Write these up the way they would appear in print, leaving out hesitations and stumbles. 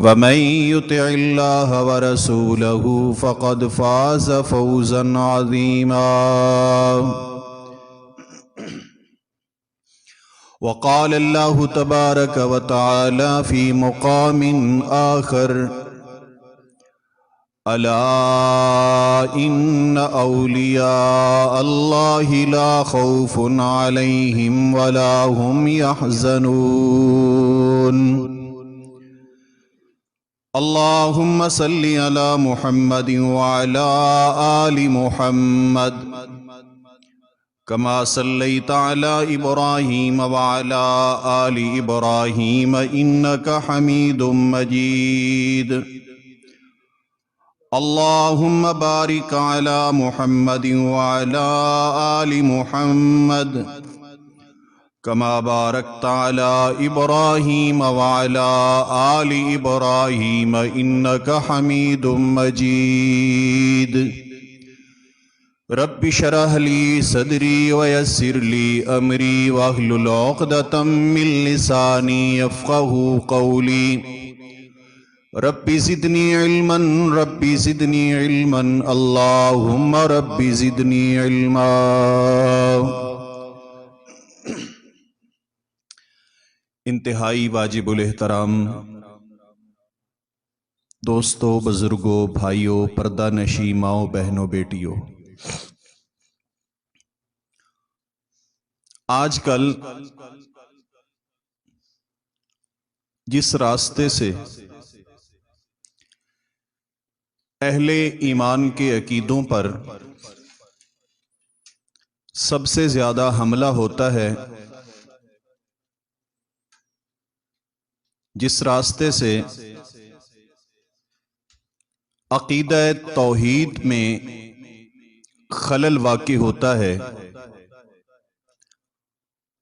ومن يطع الله ورسوله فقد فاز فوزا عظيما. وقال الله تبارك وتعالى في مقام آخر: ألا إن أولياء الله لا خوف عليهم ولا هم يحزنون. اللهم صل على محمد وعلى آل محمد كما صليت على إبراهيم وعلى آل إبراهيم إنك حميد مجيد. اللهم بارك على محمد وعلى آل محمد كما باركت على إبراهيم وعلى آل إبراهيم إنك حميد مجيد. رب اشرح لي صدري ويسر لي أمري واحلل عقدة من لساني يفقهوا قولي. رب زدني علما رب زدني علما اللهم رب زدني علما. انتہائی واجب الاحترام دوستوں، بزرگوں، بھائیوں، پردہ نشی ماؤں، بہنوں، بیٹیوں، آج کل جس راستے سے اہل ایمان کے عقیدوں پر سب سے زیادہ حملہ ہوتا ہے، جس راستے سے عقیدہ توحید میں خلل واقع ہوتا ہے،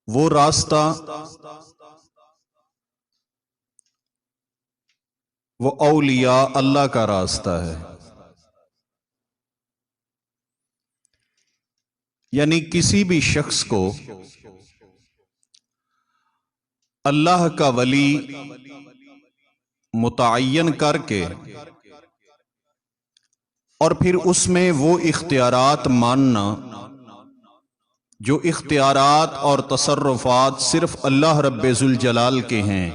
وہ راستہ وہ اولیاء اللہ کا راستہ ہے. یعنی کسی بھی شخص کو اللہ کا ولی متعین کر کے اور پھر اس میں وہ اختیارات ماننا جو اختیارات اور تصرفات صرف اللہ رب ذوالجلال کے ہیں،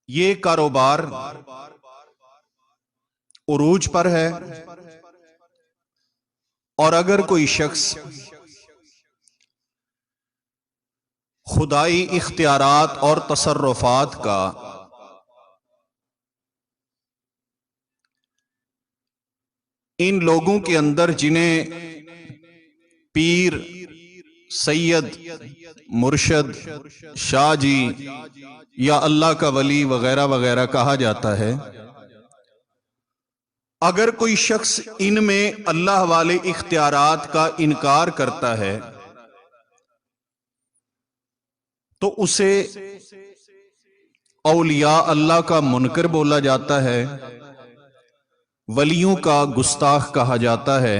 یہ کاروبار عروج پر ہے. اور اگر کوئی شخص خدائی اختیارات اور تصرفات کا ان لوگوں کے اندر جنہیں پیر، سید، مرشد، شاہ جی یا اللہ کا ولی وغیرہ وغیرہ کہا جاتا ہے، اگر کوئی شخص ان میں اللہ والے اختیارات کا انکار کرتا ہے تو اسے اولیاء اللہ کا منکر بولا جاتا ہے، ولیوں کا گستاخ کہا جاتا ہے،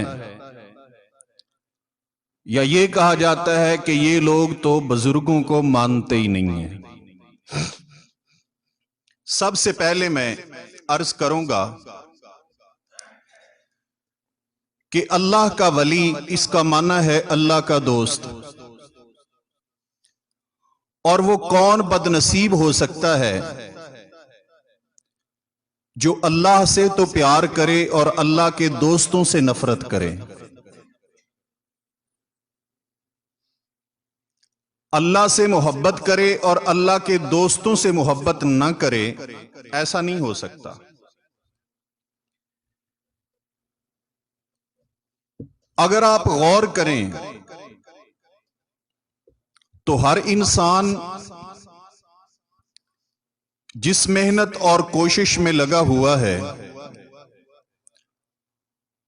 یا یہ کہا جاتا ہے کہ یہ لوگ تو بزرگوں کو مانتے ہی نہیں ہیں. سب سے پہلے میں عرض کروں گا کہ اللہ کا ولی، اس کا معنی ہے اللہ کا دوست. اور وہ کون بد نصیب ہو سکتا ہے جو اللہ سے تو پیار کرے اور اللہ کے دوستوں سے نفرت کرے. اللہ سے محبت کرے اور اللہ کے دوستوں سے محبت نہ کرے، ایسا نہیں ہو سکتا. اگر آپ غور کریں تو ہر انسان جس محنت اور کوشش میں لگا ہوا ہے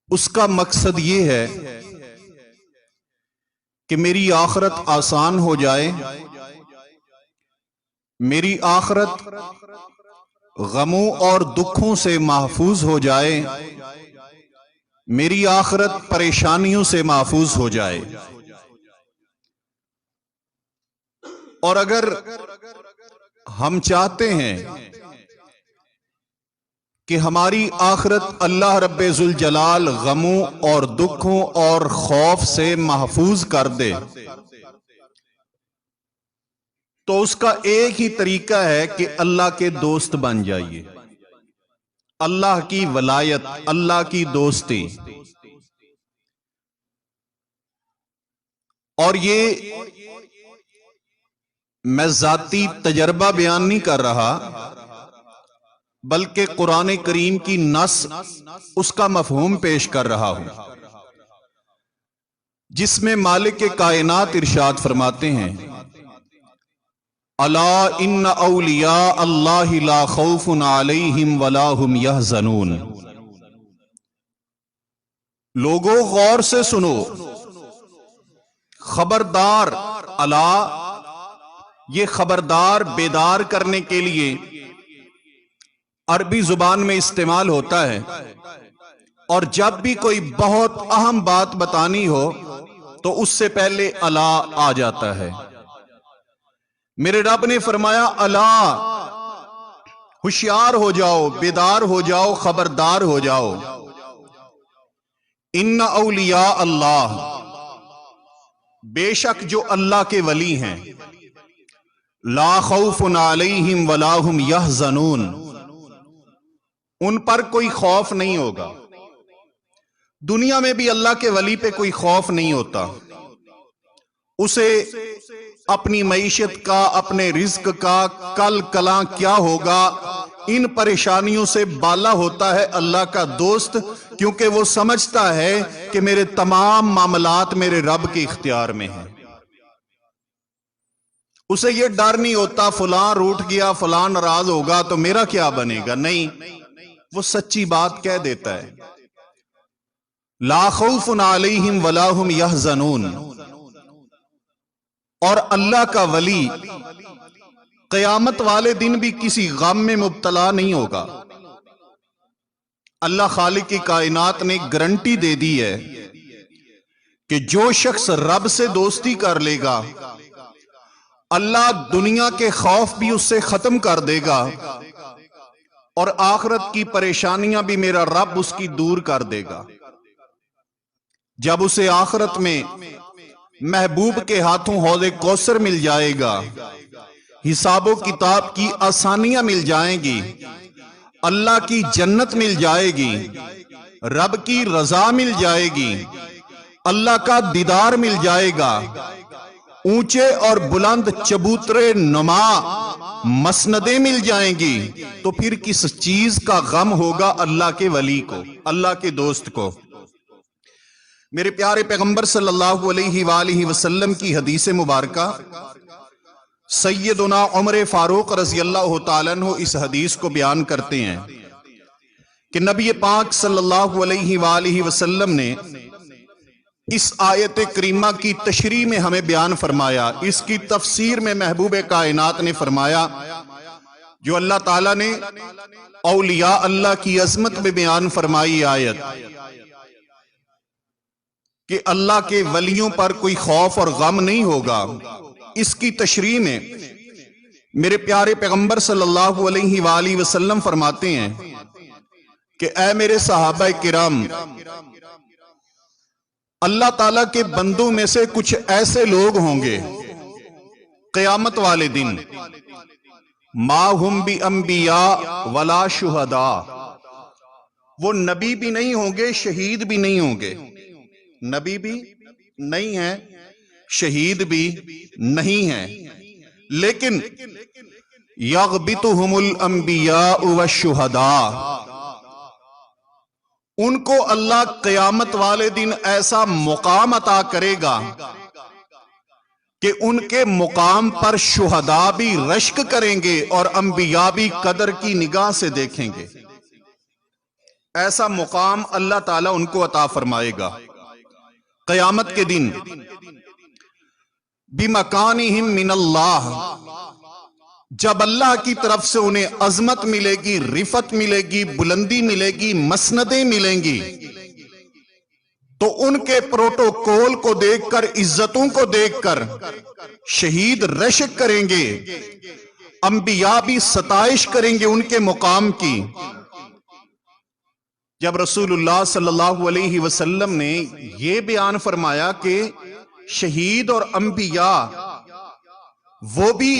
اس کا مقصد یہ ہے کہ میری آخرت آسان ہو جائے، میری آخرت غموں اور دکھوں سے محفوظ ہو جائے، میری آخرت پریشانیوں سے محفوظ ہو جائے. اور اگر ہم چاہتے ہیں کہ ہماری آخرت اللہ رب ذوالجلال غموں اور دکھوں اور خوف سے محفوظ کر دے، تو اس کا ایک ہی طریقہ ہے کہ اللہ کے دوست بن جائیے، اللہ کی ولایت، اللہ کی دوستی۔ اور یہ میں ذاتی تجربہ بیان نہیں کر رہا، بلکہ قرآن کریم کی نص اس کا مفہوم پیش کر رہا ہوں، جس میں مالک کائنات ارشاد فرماتے ہیں، الا ان اولیاء اللہ لا خوف علیہم ولا هم یحزنون۔ لوگوں غور سے سنو، خبردار، الا یہ خبردار بیدار کرنے کے لیے عربی زبان میں استعمال ہوتا ہے، اور جب بھی کوئی بہت اہم بات بتانی ہو تو اس سے پہلے الا آ جاتا ہے۔ میرے رب نے فرمایا الا، ہوشیار ہو جاؤ، بیدار ہو جاؤ، خبردار ہو جاؤ، ان اولیاء اللہ، بے شک جو اللہ کے ولی ہیں، لا خوف علیہم ولا هم یحزنون، ان پر کوئی خوف نہیں ہوگا۔ دنیا میں بھی اللہ کے ولی پہ کوئی خوف نہیں ہوتا، اسے اپنی معیشت کا، اپنے رزق کا، کل کلاں کیا ہوگا، ان پریشانیوں سے بالا ہوتا ہے اللہ کا دوست، کیونکہ وہ سمجھتا ہے کہ میرے تمام معاملات میرے رب کے اختیار میں ہیں۔ اسے یہ ڈر نہیں ہوتا فلاں روٹ گیا، فلاں ناراض ہوگا تو میرا کیا بنے گا، نہیں، وہ سچی بات کہہ دیتا ہے، لا خوف علیہم ولا هم یحزنون۔ اور اللہ کا ولی قیامت والے دن بھی کسی غم میں مبتلا نہیں ہوگا۔ اللہ خالق کی کائنات نے گارنٹی دے دی ہے کہ جو شخص رب سے دوستی کر لے گا، اللہ دنیا کے خوف بھی اس سے ختم کر دے گا، اور آخرت کی پریشانیاں بھی میرا رب اس کی دور کر دے گا۔ جب اسے آخرت میں محبوب کے ہاتھوں حوض کوثر مل جائے گا، حساب و کتاب کی آسانیاں مل جائیں گی، اللہ کی جنت مل جائے گی، رب کی رضا مل جائے گی، اللہ کا دیدار مل جائے گا، اونچے اور بلند چبوترے نما مسندیں مل جائیں گی، تو پھر کس چیز کا غم ہوگا اللہ کے ولی کو، اللہ کے دوست کو۔ میرے پیارے پیغمبر صلی اللہ علیہ وآلہ وسلم کی حدیث مبارکہ، سیدنا عمر فاروق رضی اللہ تعالیٰ عنہ اس حدیث کو بیان کرتے ہیں کہ نبی پاک صلی اللہ علیہ وآلہ وسلم نے اس آیت کریمہ کی تشریح میں ہمیں بیان فرمایا، اس کی تفسیر میں محبوب کائنات نے فرمایا، جو اللہ تعالیٰ نے اولیاء اللہ کی عظمت میں بیان فرمائی آیت کہ اللہ کے ولیوں پر کوئی خوف اور غم نہیں ہوگا، اس کی تشریح میں میرے پیارے پیغمبر صلی اللہ علیہ وآلہ وسلم فرماتے ہیں کہ اے میرے صحابہ کرام، اللہ تعالیٰ کے بندوں میں سے کچھ ایسے لوگ ہوں گے قیامت والے دن، ما ہم بی انبیاء ولا شہداء، وہ نبی بھی نہیں ہوں گے، شہید بھی نہیں ہوں گے، نبی بھی نہیں ہیں، شہید بھی نہیں ہیں، لیکن یغبطہم الانبیاء والشہداء، ان کو اللہ قیامت والے دن ایسا مقام عطا کرے گا کہ ان کے مقام پر شہداء بھی رشک کریں گے اور انبیاء بھی قدر کی نگاہ سے دیکھیں گے۔ ایسا مقام اللہ تعالیٰ ان کو عطا فرمائے گا قیامت کے دن، بِمَكَانِهِمْ مِنَ اللَّهِ، جب اللہ کی طرف سے انہیں عظمت ملے گی، رفعت ملے گی، بلندی ملے گی، مسندیں ملیں گی، تو ان کے پروٹوکول کو دیکھ کر، عزتوں کو دیکھ کر شہید رشک کریں گے، انبیاء بھی ستائش کریں گے ان کے مقام کی۔ جب رسول اللہ صلی اللہ علیہ وسلم نے یہ بیان فرمایا کہ شہید اور انبیاء وہ بھی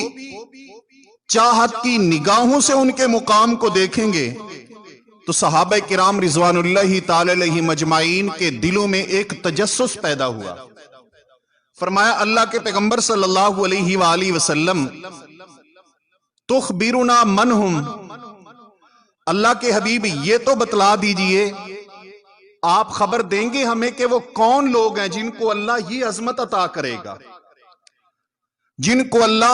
چاہت کی نگاہوں سے ان کے مقام کو دیکھیں گے، تو صحابہ کرام رضوان اللہ تعالی علیہم اجمعین کے دلوں میں ایک تجسس پیدا ہوا۔ فرمایا اللہ کے پیغمبر صلی اللہ علیہ وآلہ وسلم تخبرنا من ہم، اللہ کے حبیب یہ تو بتلا دیجئے، آپ خبر دیں گے ہمیں کہ وہ کون لوگ ہیں جن کو اللہ یہ عظمت عطا کرے گا، جن کو اللہ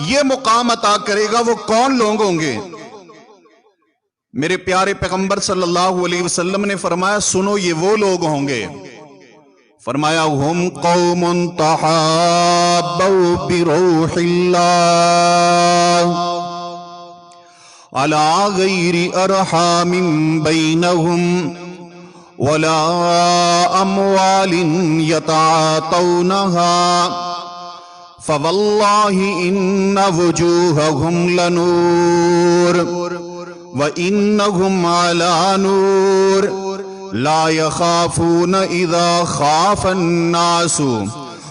یہ مقام عطا کرے گا، وہ کون لوگ ہوں گے؟ میرے پیارے پیغمبر صلی اللہ علیہ وسلم نے فرمایا سنو یہ وہ لوگ ہوں گے، فرمایا ہم قوم تحابوا بروح اللہ علی غیر ارحام بینہم ولا اموال یتعاطونہا فواللہ ان وجوہہم لنور وَإِنَّهُمْ عَلَى نُورٍ لَا يَخَافُونَ إِذَا خَافَ النَّاسُ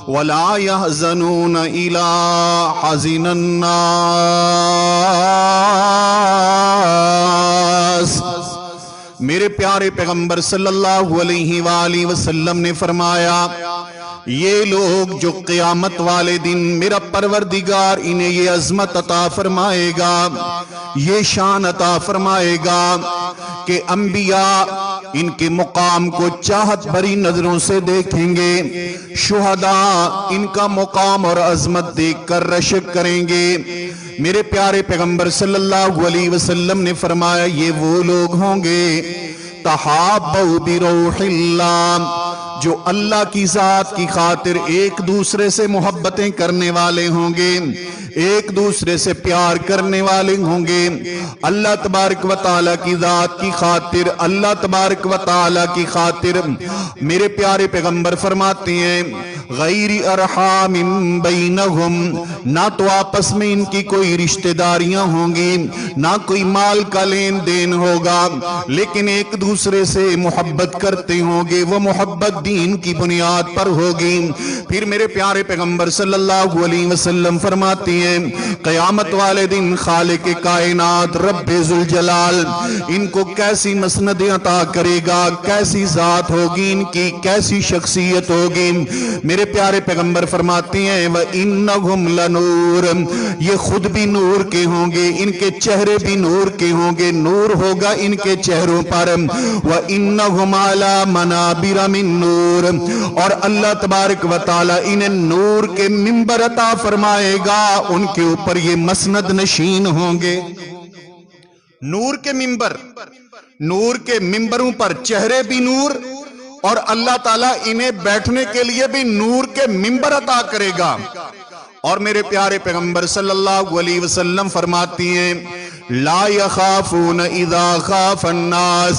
وَلَا يَحْزَنُونَ إِلَىٰ حَزِنَ النَّاسِ۔ میرے پیارے پیغمبر صلی اللہ علیہ وآلہ وسلم نے فرمایا یہ لوگ جو قیامت والے دن میرا پروردگار انہیں یہ عظمت عطا فرمائے گا، یہ شان عطا فرمائے گا کہ انبیاء ان کے مقام کو چاہت بھری نظروں سے دیکھیں گے، شہداء ان کا مقام اور عظمت دیکھ کر رشک کریں گے۔ میرے پیارے پیغمبر صلی اللہ علیہ وسلم نے فرمایا یہ وہ لوگ ہوں گے تحابوا بروح اللہ، جو اللہ کی ذات کی خاطر ایک دوسرے سے محبتیں کرنے والے ہوں گے، ایک دوسرے سے پیار کرنے والے ہوں گے، اللہ تبارک و تعالیٰ کی ذات کی خاطر، اللہ تبارک و تعالیٰ کی خاطر۔ میرے پیارے پیغمبر فرماتے ہیں غیر ارحام بینہم، نہ تو آپس میں ان کی کوئی رشتہ داریاں ہوں گی، نہ کوئی مال کا لین دین ہوگا، لیکن ایک دوسرے سے محبت کرتے ہوں گے، وہ محبت دین کی بنیاد پر ہوگی۔ پھر میرے پیارے پیغمبر صلی اللہ علیہ وسلم فرماتے ہیں قیامت والے دن خالق کائنات رب ذوالجلال ان کو کیسی مسندیں عطا کرے گا، کیسی ذات ہوگی ان کی، کیسی شخصیت ہوگی۔ میرے پیارے پیغمبر فرماتے ہیں وَإِنَّهُمْ لَنُورٌ، یہ خود بھی نور کے ہوں گے، ان کے چہرے بھی نور کے ہوں گے، نور ہوگا ان کے چہروں پر۔ وَإِنَّهُمْ عَلَى مَنَابِرَ مِن نُور، اور اللہ تبارک و تعالی انہیں نور کے منبر عطا فرمائے گا، ان کے اوپر یہ مسند نشین ہوں گے۔ نور کے منبر، نور کے منبروں پر چہرے بھی نور، اور اللہ تعالیٰ انہیں بیٹھنے کے لیے بھی نور کے منبر عطا کرے گا۔ اور میرے پیارے پیغمبر صلی اللہ علیہ وسلم فرماتی ہیں لا یخافون اذا خاف الناس،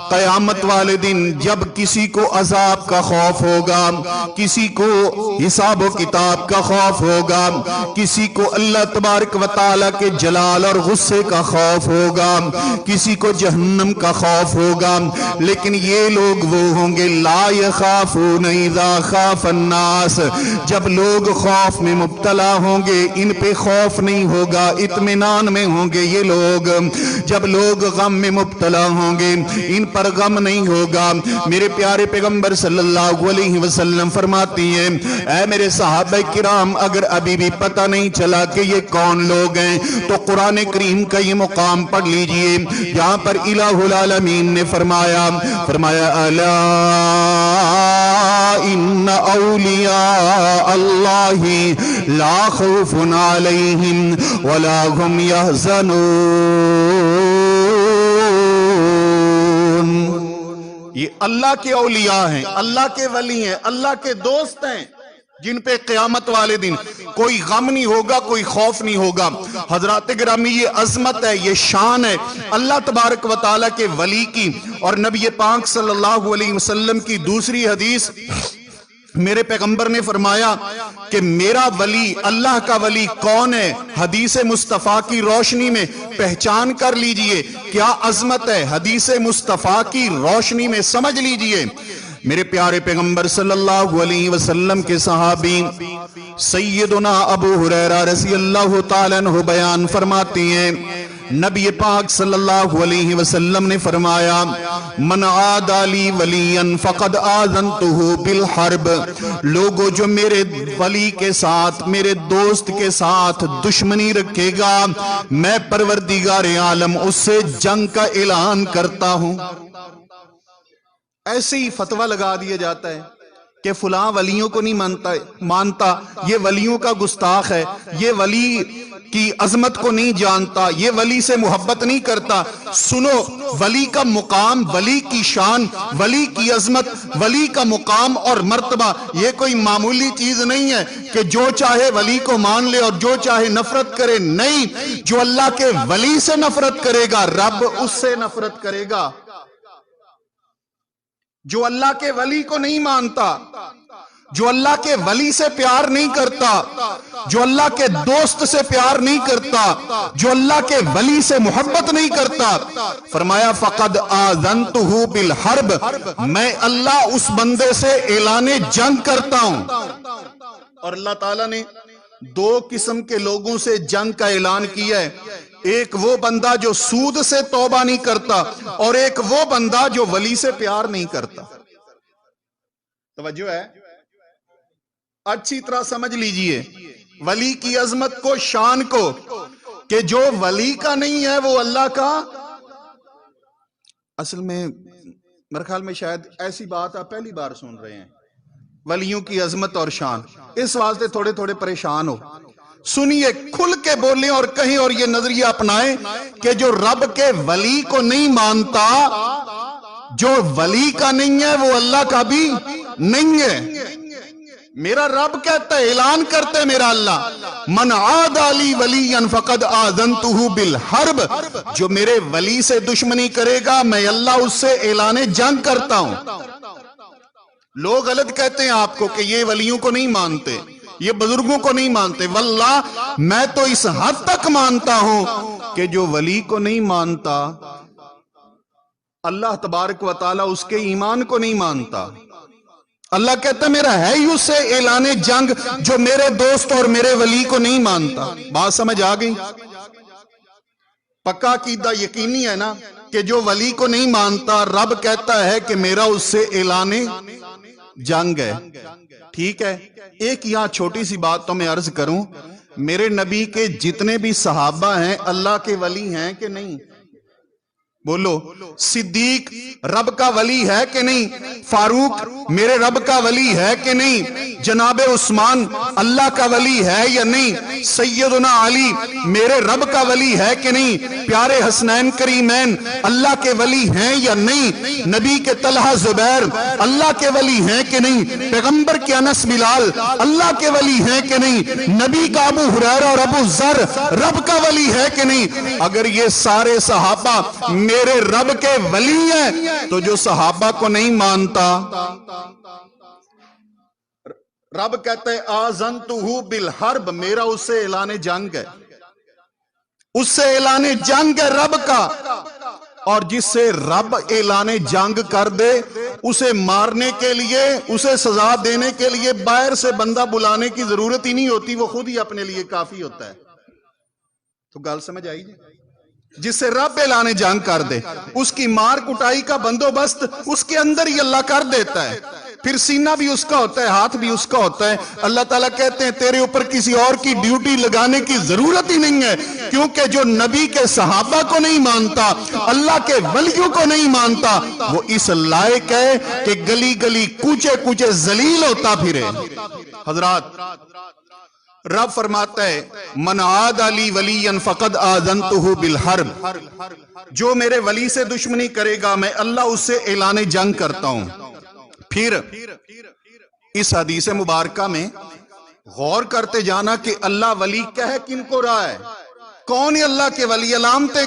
قیامت والے دن جب کسی کو عذاب کا خوف ہوگا، کسی کو حساب و کتاب کا خوف ہوگا، کسی کو اللہ تبارک و تعالیٰ کے جلال اور غصے کا خوف ہوگا، کسی کو جہنم کا خوف ہوگا، لیکن یہ لوگ وہ ہوں گے لا یخافون اذا خاف الناس، جب لوگ خوف میں مبتلا ہوں گے ان پہ خوف نہیں ہوگا، اطمینان میں ہوں گے یہ لوگ، جب لوگ غم میں مبتلا ہوں گے ان پر غم نہیں ہوگا۔ میرے پیارے پیغمبر صلی اللہ علیہ وسلم فرماتی ہیں اے میرے صحابہ کرام اگر ابھی بھی پتہ نہیں چلا کہ یہ کون لوگ ہیں تو قرآن کریم کا یہ مقام پڑھ لیجئے جہاں پر الہ العالمین نے فرمایا الا ان اولیاء اللہ لا خوف علیہم ولا هم يحزنون۔ یہ اللہ کے اولیاء ہیں، اللہ کے ولی ہیں، اللہ کے دوست ہیں جن پہ قیامت والے دن کوئی غم نہیں ہوگا، کوئی خوف نہیں ہوگا۔ حضرات گرامی یہ عظمت ہے، یہ شان ہے اللہ تبارک و تعالیٰ کے ولی کی۔ اور نبی پاک صلی اللہ علیہ وسلم کی دوسری حدیث میرے پیغمبر نے فرمایا کہ میرا ولی، اللہ کا ولی کون ہے؟ حدیث مصطفیٰ کی روشنی میں پہچان کر لیجئے، کیا عظمت ہے حدیث مصطفیٰ کی روشنی میں سمجھ لیجئے۔ میرے پیارے پیغمبر صلی اللہ علیہ وسلم کے صحابی سیدنا ابو ہریرہ رضی اللہ تعالیٰ عنہ بیان فرماتے ہیں، نبی پاک صلی اللہ علیہ وسلم نے فرمایا، من عادی لی ولی فقد آذنتہ بالحرب، لوگوں جو میرے ولی کے ساتھ، میرے دوست کے ساتھ دشمنی رکھے گا، میں پروردگار عالم اس سے جنگ کا اعلان کرتا ہوں۔ ایسے ہی فتویٰ لگا دیا جاتا ہے کہ فلاں ولیوں کو نہیں مانتا، یہ ولیوں کا گستاخ ہے، یہ ولی کی عظمت کو نہیں جانتا، یہ ولی سے محبت نہیں کرتا۔ سنو، ولی کا مقام، ولی کی شان، ولی کی عظمت، ولی کا مقام اور مرتبہ یہ کوئی معمولی چیز نہیں ہے کہ جو چاہے ولی کو مان لے اور جو چاہے نفرت کرے۔ نہیں، جو اللہ کے ولی سے نفرت کرے گا رب اس سے نفرت کرے گا۔ جو اللہ کے ولی کو نہیں مانتا، جو اللہ کے ولی سے پیار نہیں کرتا، جو اللہ کے دوست سے پیار نہیں کرتا، جو اللہ کے ولی سے محبت نہیں کرتا، فرمایا فقد آذنتہ بالحرب، میں اللہ اس بندے سے اعلان جنگ کرتا ہوں۔ اور اللہ تعالیٰ نے دو قسم کے لوگوں سے جنگ کا اعلان کیا ہے، ایک وہ بندہ جو سود سے توبہ نہیں کرتا اور ایک وہ بندہ جو ولی سے پیار نہیں کرتا۔ توجہ ہے، اچھی طرح سمجھ لیجئے ولی کی عظمت کو، شان کو، کہ جو ولی کا نہیں ہے وہ اللہ کا۔ اصل میں میرے خیال میں شاید ایسی بات آپ پہلی بار سن رہے ہیں، ولیوں کی عظمت اور شان، اس واسطے تھوڑے پریشان ہو۔ سنیے، کھل کے بولیں اور کہیں اور یہ نظریہ اپنائیں کہ جو رب کے ولی کو نہیں مانتا، جو ولی کا نہیں ہے وہ اللہ کا بھی نہیں ہے۔ میرا رب کہتا ہے، اعلان کرتے ہیں میرا اللہ، من عادی لی ولی فقد آذنتہ بالحرب، جو میرے ولی سے دشمنی کرے گا میں اللہ اس سے اعلان جنگ کرتا ہوں۔ لوگ غلط کہتے ہیں آپ کو کہ یہ ولیوں کو نہیں مانتے، یہ بزرگوں کو نہیں مانتے۔ واللہ میں تو اس حد تک مانتا ہوں کہ جو ولی کو نہیں مانتا اللہ تبارک و تعالی اس کے ایمان کو نہیں مانتا۔ اللہ کہتا ہے میرا ہے ہی اس سے اعلان جنگ جو میرے دوست اور میرے ولی کو نہیں مانتا۔ بات سمجھ آ گئی؟ پکا عقیدہ یقینی ہے نا کہ جو ولی کو نہیں مانتا رب کہتا ہے کہ میرا اس سے اعلان جنگ ہے۔ ٹھیک ہے، ایک یہاں چھوٹی سی بات تو میں عرض کروں، میرے نبی کے جتنے بھی صحابہ ہیں اللہ کے ولی ہیں کہ نہیں؟ بولو، صدیق رب کا ولی ہے کہ نہیں؟ فاروق میرے رب کا ولی ہے کہ نہیں؟ جناب عثمان اللہ کا ولی ہے یا نہیں؟ سیدنا علی میرے رب کا ولی ہے کہ نہیں؟ پیارے حسنین کریمین اللہ کے ولی ہیں یا نہیں؟ نبی کے طلحہ زبیر اللہ کے ولی ہیں کہ نہیں؟ پیغمبر کے انس بلال اللہ کے ولی ہیں کہ نہیں؟ نبی کا ابو ہریرہ اور ابو ذر رب کا ولی ہے کہ نہیں؟ اگر یہ سارے صحابہ میرے رب کے ولی ہیں تو جو صحابہ کو نہیں مانتا، رب کہتے ہیں آذنتہ بالحرب، میرا اس سے اعلان جنگ ہے، اس سے اعلان جنگ ہے رب کا۔ اور جس سے رب اعلان جنگ کر دے اسے مارنے کے لیے، اسے سزا دینے کے لیے باہر سے بندہ بلانے کی ضرورت ہی نہیں ہوتی، وہ خود ہی اپنے لیے کافی ہوتا ہے۔ تو گل سمجھ آئی جی؟ جس سے رب اعلان جنگ کر دے اس کی مار کٹائی کا بندوبست اس کے اندر ہی اللہ کر دیتا ہے، پھر سینہ بھی اس کا ہوتا ہے، ہاتھ بھی اس کا ہوتا ہے۔ اللہ تعالیٰ کہتے ہیں تیرے اوپر کسی اور کی ڈیوٹی لگانے کی ضرورت ہی نہیں ہے، کیونکہ جو نبی کے صحابہ کو نہیں مانتا، اللہ کے ولیوں کو نہیں مانتا، وہ اس لائق ہے کہ گلی گلی کوچے کوچے ذلیل ہوتا پھرے۔ حضرات، رب فرماتا ہے من عادی لی ولی فقد آذنتہ بالحرب، جو میرے ولی سے دشمنی کرے گا میں اللہ اس سے اعلان جنگ کرتا ہوں۔ پھر اس حدیث مبارکہ میں غور کرتے جانا کہ اللہ ولی کہہ کن کو رہا ہے، کون ہے اللہ کے ولی، علامتیں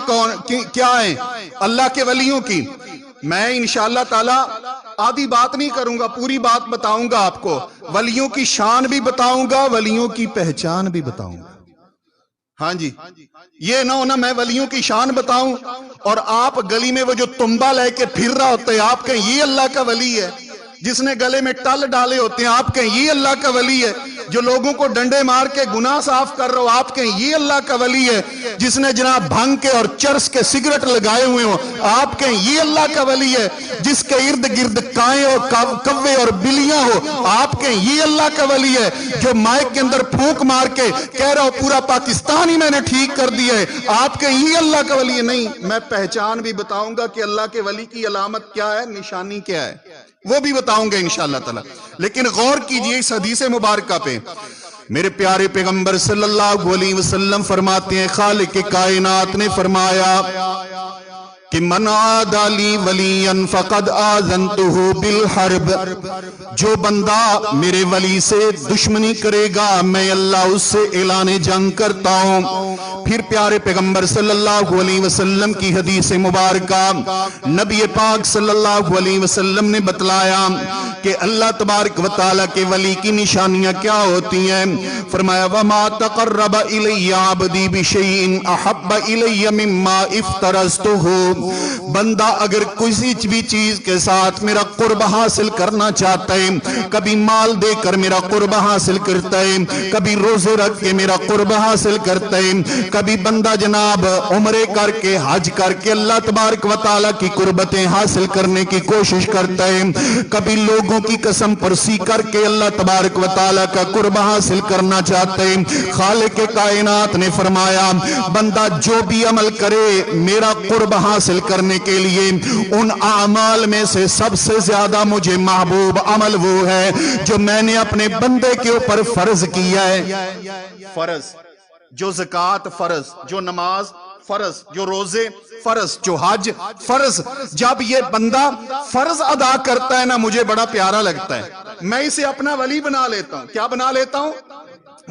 کیا ہیں اللہ کے ولیوں کی؟ میں انشاءاللہ تعالی آدھی بات نہیں کروں گا، پوری بات بتاؤں گا آپ کو، ولیوں کی شان بھی بتاؤں گا، ولیوں کی پہچان بھی بتاؤں گا۔ ہاں جی، یہ نہ ہونا میں ولیوں کی شان بتاؤں اور آپ گلی میں وہ جو تنبا لے کے پھر رہا ہوتے ہیں آپ کہیں یہ اللہ کا ولی ہے، جس نے گلے میں ٹل ڈالے ہوتے ہیں آپ کہیں یہ اللہ کا ولی ہے، جو لوگوں کو ڈنڈے مار کے گناہ صاف کر رہا ہو آپ کہیں یہ اللہ کا ولی ہے، جس نے جناب بھنگ کے اور چرس کے سگریٹ لگائے ہوئے ہوں آپ کہیں یہ اللہ کا ولی ہے، جس کے ارد گرد کائیں اور کوے اور بلیاں ہو آپ کہیں یہ اللہ کا ولی ہے، جو مائک کے اندر پھونک مار کے کہہ رہا ہو پورا پاکستان ہی میں نے ٹھیک کر دیا ہے آپ کہیں یہ اللہ کا ولی ہے۔ نہیں، میں پہچان بھی بتاؤں گا کہ اللہ کے ولی کی علامت کیا ہے، نشانی کیا ہے، وہ بھی بتاؤں گے انشاءاللہ تعالی۔ لیکن غور کیجئے اس حدیث مبارکہ پہ، میرے پیارے پیغمبر صلی اللہ علیہ وسلم فرماتے ہیں، خالق کائنات نے فرمایا کہ من عادی لی ولیا فقد آذنتہ بالحرب، جو بندہ میرے ولی سے دشمنی کرے گا میں اللہ اس سے اعلان جنگ کرتا ہوں۔ پھر پیارے پیغمبر صلی اللہ علیہ وسلم کی حدیث مبارکہ، نبی پاک صلی اللہ علیہ وسلم نے بتلایا کہ اللہ تبارک و تعالیٰ کے ولی کی نشانیاں کیا ہوتی ہیں۔ فرمایا وَمَا تَقَرَّبَ إِلَيَّ عَبْدِي بِشَيْءٍ أَحَبَّ إِلَيَّ مِمَّا افْتَرَضْتُهُ، بندہ اگر کسی بھی چیز کے ساتھ میرا قرب حاصل کرنا چاہتا ہے، کبھی مال دے کر میرا قرب حاصل کرتا ہے، کبھی روزے رکھ کے میرا قرب حاصل کرتا ہے، کبھی بندہ جناب عمرے کر کے حج کر کے اللہ تبارک و تعالیٰ کی قربتیں حاصل کرنے کی کوشش کرتا ہے، کبھی لوگوں کی قسم پرسی کر کے اللہ تبارک و تعالیٰ کا قرب حاصل کرنا چاہتا ہے، خالق کائنات نے فرمایا بندہ جو بھی عمل کرے میرا قرب حاصل کرنے کے لیے ان اعمال میں سے سب سے زیادہ مجھے محبوب عمل وہ ہے جو میں نے اپنے بندے کے اوپر فرض کیا ہے۔ فرض جو زکوٰۃ فرض، جو نماز فرض، جو روزے فرض، جو حج فرض، جب یہ بندہ فرض ادا کرتا ہے نا مجھے بڑا پیارا لگتا ہے، میں اسے اپنا ولی بنا لیتا ہوں۔ کیا بنا لیتا ہوں؟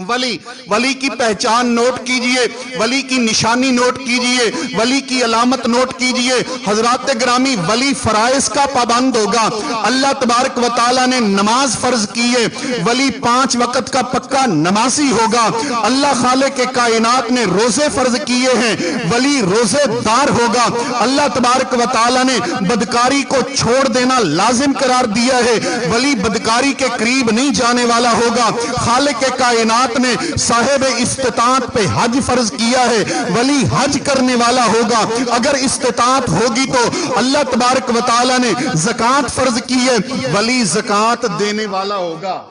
ولی۔ ولی کی پہچان نوٹ کیجئے، ولی کی نشانی نوٹ کیجئے، ولی کی علامت نوٹ کیجئے۔ حضرات گرامی، ولی فرائض کا پابند ہوگا، اللہ تبارک و تعالیٰ نے نماز فرض کی ہے، ولی 5 وقت کا پکا نمازی ہوگا۔ اللہ خالق کائنات نے روزے فرض کیے ہیں، ولی روزے دار ہوگا۔ اللہ تبارک و تعالیٰ نے بدکاری کو چھوڑ دینا لازم قرار دیا ہے، ولی بدکاری کے قریب نہیں جانے والا ہوگا۔ خالق کائنات نے صاحب استطاعت پہ حج فرض کیا ہے، ولی حج کرنے والا ہوگا۔ اگر استطاعت ہوگی تو اللہ تبارک و تعالیٰ نے زکوٰۃ فرض کی ہے، ولی زکوٰۃ دینے والا ہوگا۔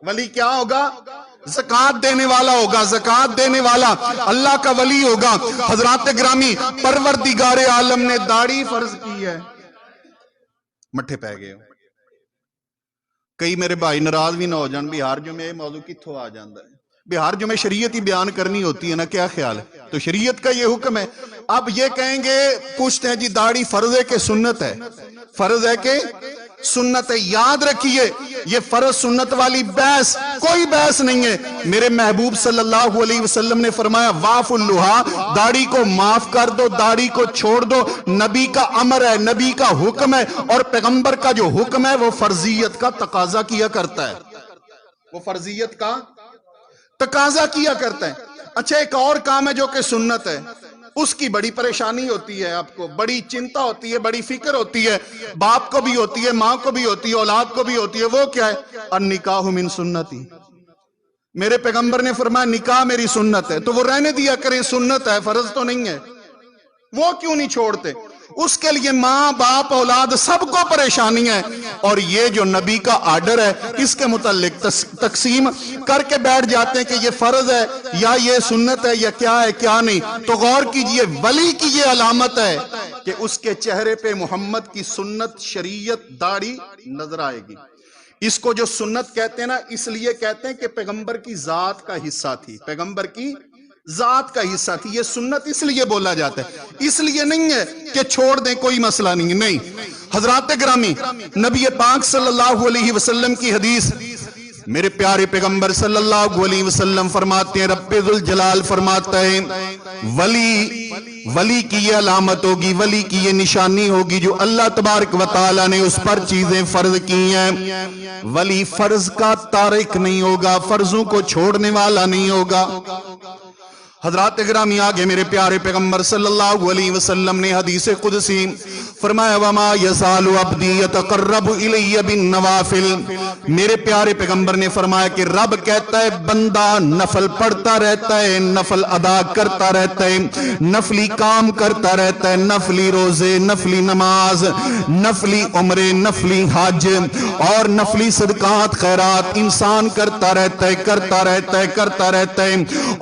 ولی کیا ہوگا؟ زکوٰۃ دینے والا ہوگا، زکوٰۃ دینے والا اللہ کا ولی ہوگا۔ حضرات گرامی، پروردگار عالم نے داڑھی فرض کی ہے، مٹھے پہ گئے ہو کئی میرے بھائی ناراض بھی نہ ہو جان، بہار جو میں یہ موضوع کتھوں آ جاندہ ہے، بہار جو میں شریعت ہی بیان کرنی ہوتی ہے نا، کیا خیال ہے؟ تو شریعت کا یہ حکم ہے۔ اب یہ کہیں گے، پوچھتے ہیں جی داڑھی فرض ہے کہ سنت ہے؟ فرض ہے کہ سنت ہے؟ یاد رکھیے یہ فرض سنت والی بحث کوئی بحث نہیں ہے۔ میرے محبوب صلی اللہ علیہ وسلم نے فرمایا واف اللہا، داڑھی کو معاف کر دو، داڑھی کو چھوڑ دو، نبی کا امر ہے، نبی کا حکم ہے، اور پیغمبر کا جو حکم ہے وہ فرضیت کا تقاضا کیا کرتا ہے، وہ فرضیت کا تقاضا کیا کرتا ہے۔ اچھا ایک اور کام ہے جو کہ سنت ہے، اس کی بڑی پریشانی ہوتی ہے، آپ کو بڑی چنتا ہوتی ہے، بڑی فکر ہوتی ہے، باپ کو بھی ہوتی ہے، ماں کو بھی ہوتی ہے، اولاد کو بھی ہوتی ہے۔ وہ کیا ہے؟ النکاح من سنتی، میرے پیغمبر نے فرمایا نکاح میری سنت ہے، تو وہ رہنے دیا کریں، سنت ہے، فرض تو نہیں ہے۔ وہ کیوں نہیں چھوڑتے؟ اس کے لیے ماں باپ اولاد سب کو پریشانی ہے، اور یہ جو نبی کا آرڈر ہے اس کے متعلق تقسیم کر کے بیٹھ جاتے ہیں کہ یہ فرض ہے یا یہ سنت ہے یا کیا ہے کیا نہیں۔ تو غور کیجئے، ولی کی یہ علامت ہے کہ اس کے چہرے پہ محمد کی سنت، شریعت، داڑھی نظر آئے گی۔ اس کو جو سنت کہتے ہیں نا، اس لیے کہتے ہیں کہ پیغمبر کی ذات کا حصہ تھی، پیغمبر کی ذات کا حصہ تھی۔ یہ سنت اس لیے بولا جاتا ہے، اس لیے نہیں ہے کہ چھوڑ دیں کوئی مسئلہ نہیں، نہیں۔ حضرات گرامی، نبی پاک صلی اللہ علیہ وسلم کی حدیث میرے پیارے پیغمبر صلی اللہ علیہ وسلم فرماتے ہیں، رب ذل جلال فرماتا ہے ولی کی یہ علامت ہوگی، ولی کی یہ نشانی ہوگی جو اللہ تبارک و تعالی نے اس پر چیزیں فرض کی ہیں، ولی فرض کا تارک نہیں ہوگا، فرضوں کو چھوڑنے والا نہیں ہوگا۔ حضرات گرامی آگے میرے پیارے پیغمبر صلی اللہ علیہ وسلم نے حدیث قدسی فرمایا وما یزال عبدی یتقرب الی بالنوافل، میرے پیارے پیغمبر نے فرمایا کہ رب کہتا ہے بندہ نفل پڑھتا رہتا ہے، نفل ادا کرتا رہتا ہے، نفلی کام کرتا رہتا ہے، نفلی روزے، نفلی نماز، نفلی عمرے، نفلی حج اور نفلی صدقات خیرات انسان کرتا رہتا ہے، کرتا رہتا ہے، کرتا رہتا ہے،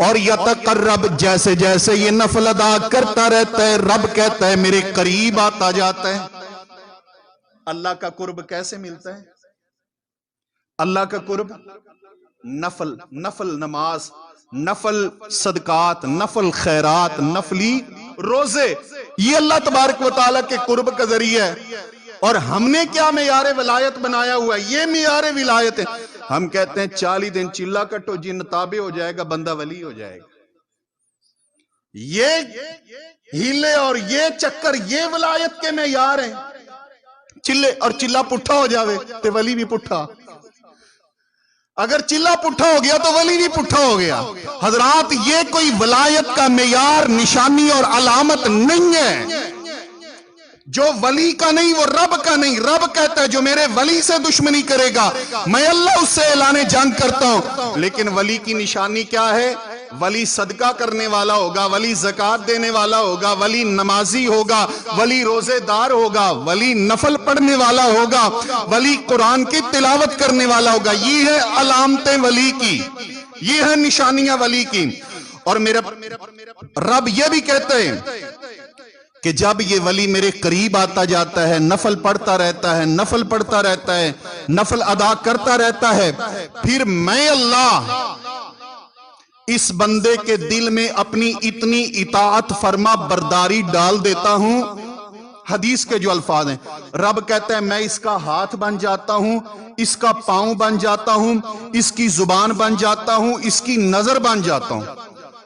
اور یتقرب جیسے جیسے یہ نفل ادا کرتا رہتا ہے رب کہتا ہے میرے قریب آتا جاتا ہے۔ اللہ کا قرب کیسے ملتا ہے؟ اللہ کا قرب نفل نماز، نفل صدقات، نفل خیرات، نفلی روزے، یہ اللہ تبارک و تعالیٰ کے قرب کا ذریعہ ہے۔ اور ہم نے کیا معیار ولایت بنایا ہوا ہے؟ یہ معیار ولایت ہے۔ ہم کہتے ہیں 40 دن چلا کٹو جی نتابے ہو جائے گا، بندہ ولی ہو جائے گا۔ یہ ہیلے اور یہ چکر یہ ولایت کے معیار ہیں۔ چلے اور چلا پٹھا ہو جاوے تو ولی بھی پٹھا، اگر چلا پٹھا ہو گیا تو ولی بھی پٹھا ہو گیا۔ حضرات یہ کوئی ولایت کا معیار، نشانی اور علامت نہیں ہے۔ جو ولی کا نہیں وہ رب کا نہیں۔ رب کہتا ہے جو میرے ولی سے دشمنی کرے گا میں اللہ اس سے اعلان جنگ کرتا ہوں۔ لیکن ولی کی نشانی کیا ہے؟ ولی صدقہ کرنے والا ہوگا، ولی زکوٰۃ دینے والا ہوگا، ولی نمازی ہوگا، ولی روزے دار ہوگا، ولی نفل پڑھنے والا ہوگا، ولی قرآن کی تلاوت کرنے والا ہوگا۔ یہ ہے علامتیں ولی کی، یہ ہے نشانیاں ولی کی۔ اور میرا رب یہ بھی کہتے ہیں کہ جب یہ ولی میرے قریب آتا جاتا ہے، نفل پڑھتا رہتا ہے، نفل پڑھتا رہتا ہے، نفل ادا کرتا رہتا ہے، پھر میں اللہ اس بندے کے دل میں اپنی اتنی اطاعت فرما برداری ڈال دیتا ہوں۔ حدیث کے جو الفاظ ہیں، رب کہتا ہے میں اس کا ہاتھ بن جاتا ہوں، اس کا پاؤں بن جاتا ہوں، اس کی زبان بن جاتا ہوں، اس کی نظر بن جاتا ہوں۔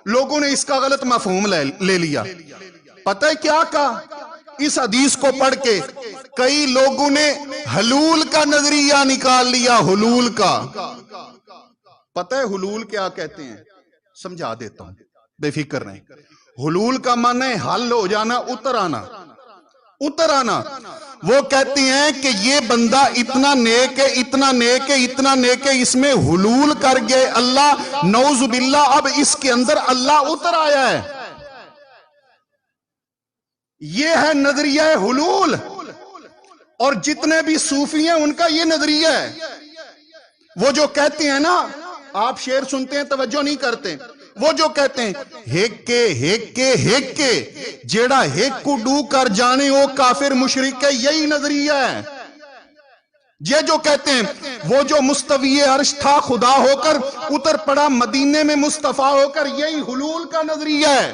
لوگوں نے اس کا غلط مفہوم لے لیا۔ پتہ ہے کیا کہا؟ اس حدیث کو پڑھ کے کئی لوگوں نے حلول کا نظریہ نکال لیا، حلول کا۔ پتہ ہے حلول کیا کہتے ہیں؟ سمجھا دیتا ہوں، بے فکر نہیں۔ حلول کا معنی ہے حل ہو جانا، اتر آنا، اتر آنا۔ وہ کہتے ہیں کہ یہ بندہ اتنا نیک ہے، اتنا نیک ہے، اتنا نیک ہے، اس میں حلول کر گئے اللہ، نعوذ باللہ، اب اس کے اندر اللہ اتر آیا ہے۔ یہ ہے نظریہ حلول۔ اور جتنے بھی صوفی ہیں ان کا یہ نظریہ ہے۔ وہ جو کہتے ہیں نا، آپ شعر سنتے ہیں توجہ نہیں کرتے، وہ جو کہتے ہیں ہیکے ہیکے ہیکے جیڑا ہیک کو ڈو کر جانے وہ کافر مشرک ہے، یہی نظریہ ہے۔ یہ جو کہتے ہیں وہ جو مستوی عرش تھا خدا ہو کر اتر پڑا مدینے میں مصطفیٰ ہو کر، یہی حلول کا نظریہ ہے۔